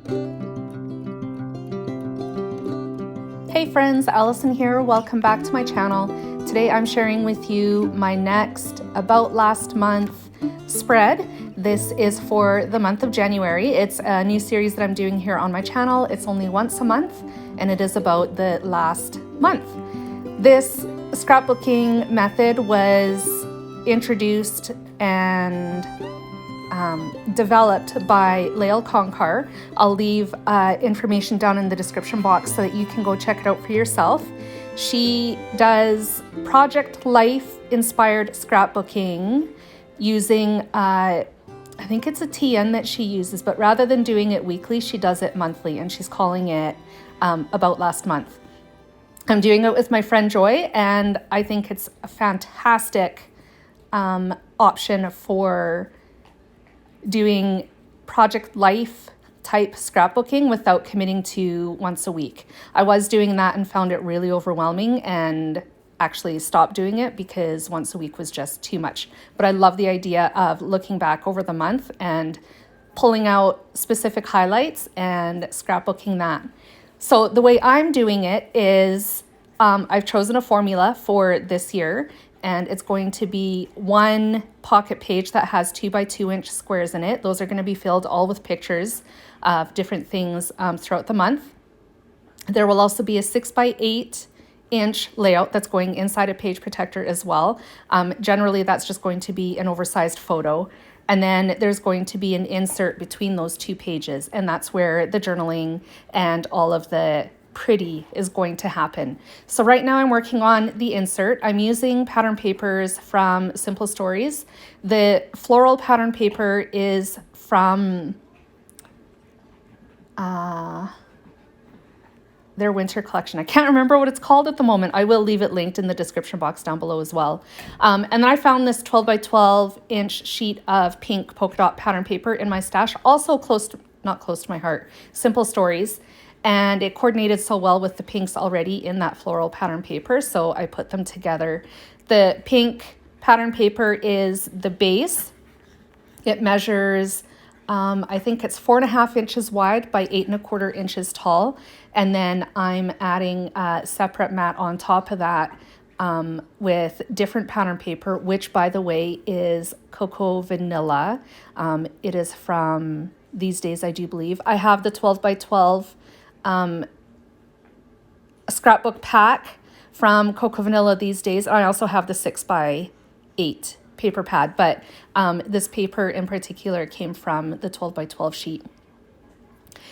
Hey friends, Allison here. Welcome back to my channel. Today I'm sharing with you my next About Last Month spread. This is for the month of January. It's a new series that I'm doing here on my channel. It's only once a month and it is about the last month. This scrapbooking method was introduced and developed by Layle Koncar. I'll leave information down in the description box so that you can go check it out for yourself. She does project life inspired scrapbooking using I think it's a TN that she uses, but rather than doing it weekly, she does it monthly, and she's calling it About Last Month. I'm doing it with my friend Joy, and I think it's a fantastic option for doing project life type scrapbooking without committing to once a week. I was doing that and found it really overwhelming and actually stopped doing it because once a week was just too much. But I love the idea of looking back over the month and pulling out specific highlights and scrapbooking that. So the way I'm doing it is I've chosen a formula for this year, and it's going to be one pocket page that has 2 by 2 inch squares in it. Those are going to be filled all with pictures of different things throughout the month. There will also be a 6 by 8 inch layout that's going inside a page protector as well. Generally, that's just going to be an oversized photo. And then there's going to be an insert between those two pages, and that's where the journaling and all of the pretty is going to happen. So right now I'm working on the insert. I'm using pattern papers from Simple Stories. The floral pattern paper is from their winter collection. I can't remember what it's called at the moment. I will leave it linked in the description box down below as well. And then I found this 12 by 12 inch sheet of pink polka dot pattern paper in my stash, also not close to my heart, Simple Stories. And it coordinated so well with the pinks already in that floral pattern paper, so I put them together. The pink pattern paper is the base. It measures, I think it's 4.5 inches wide by 8.25 inches tall. And then I'm adding a separate mat on top of that with different pattern paper, which by the way is Cocoa Vanilla. It is from These Days, I do believe. I have the 12 by 12 a scrapbook pack from Cocoa Vanilla These Days. I also have the 6 by 8 paper pad, but this paper in particular came from the 12 by 12 sheet.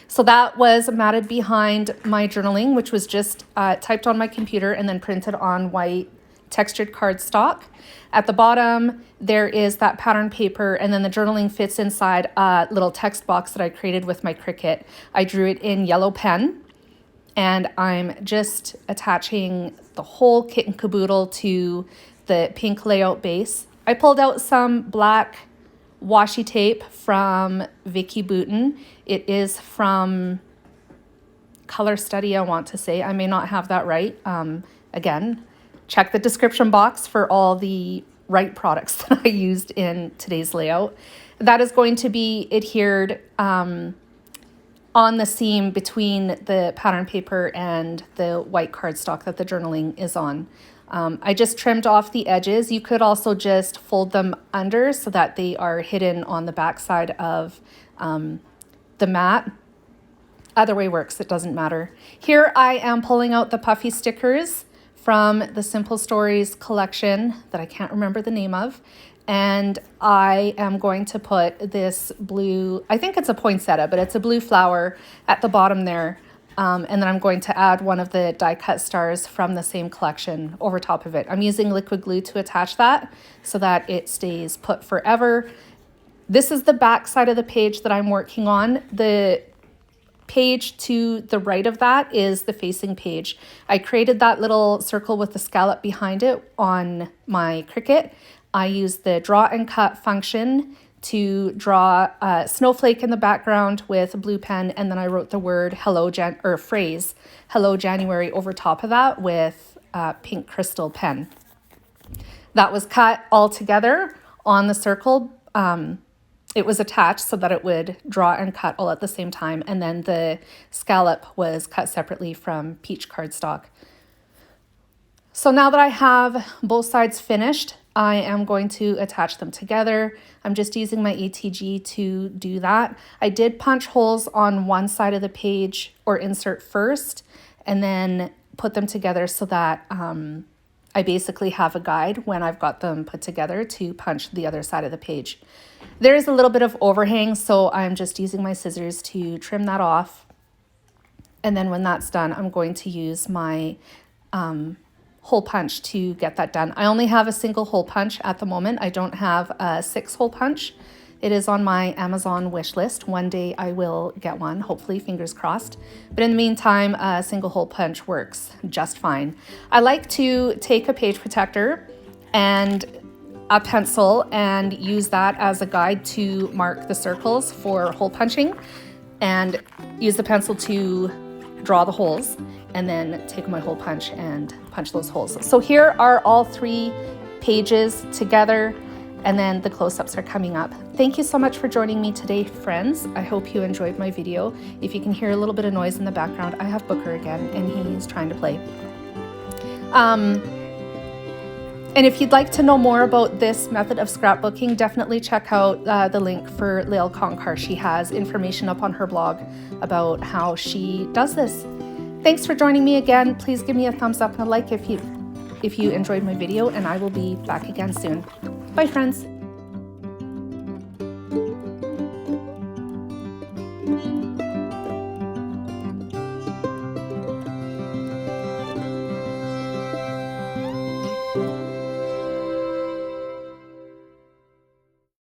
So that was matted behind my journaling, which was just typed on my computer and then printed on white textured cardstock. At the bottom, there is that pattern paper, and then the journaling fits inside a little text box that I created with my Cricut. I drew it in yellow pen, and I'm just attaching the whole kit and caboodle to the pink layout base. I pulled out some black washi tape from Vicki Boutin. It is from Colour Study, I want to say. I may not have that right. Again, check the description box for all the right products that I used in today's layout. That is going to be adhered on the seam between the pattern paper and the white cardstock that the journaling is on. I just trimmed off the edges. You could also just fold them under so that they are hidden on the back side of the mat. Either way works, it doesn't matter. Here I am pulling out the puffy stickers from the Simple Stories collection that I can't remember the name of. And I am going to put this blue, I think it's a poinsettia, but it's a blue flower at the bottom there. And then I'm going to add one of the die cut stars from the same collection over top of it. I'm using liquid glue to attach that so that it stays put forever. This is the back side of the page that I'm working on. The page to the right of that is the facing page. I created that little circle with the scallop behind it on my Cricut. I used the draw and cut function to draw a snowflake in the background with a blue pen, and then I wrote the word phrase "Hello January" over top of that with a pink crystal pen. That was cut all together on the circle it was attached so that it would draw and cut all at the same time. And then the scallop was cut separately from peach cardstock. So now that I have both sides finished, I am going to attach them together. I'm just using my ATG to do that. I did punch holes on one side of the page, or insert first, and then put them together so that I basically have a guide when I've got them put together to punch the other side of the page. There is a little bit of overhang, so I'm just using my scissors to trim that off. And then when that's done, I'm going to use my hole punch to get that done. I only have a single hole punch at the moment. I don't have a 6-hole punch. It is on my Amazon wish list. One day I will get one, hopefully, fingers crossed. But in the meantime, a single hole punch works just fine. I like to take a page protector and a pencil and use that as a guide to mark the circles for hole punching, and use the pencil to draw the holes, and then take my hole punch and punch those holes. So here are all 3 pages together, and then the close-ups are coming up. Thank you so much for joining me today, friends. I hope you enjoyed my video. If you can hear a little bit of noise in the background, I have Booker again, and he's trying to play. And if you'd like to know more about this method of scrapbooking, definitely check out the link for Layle Koncar. She has information up on her blog about how she does this. Thanks for joining me again. Please give me a thumbs up and a like if you enjoyed my video, and I will be back again soon. Bye, friends.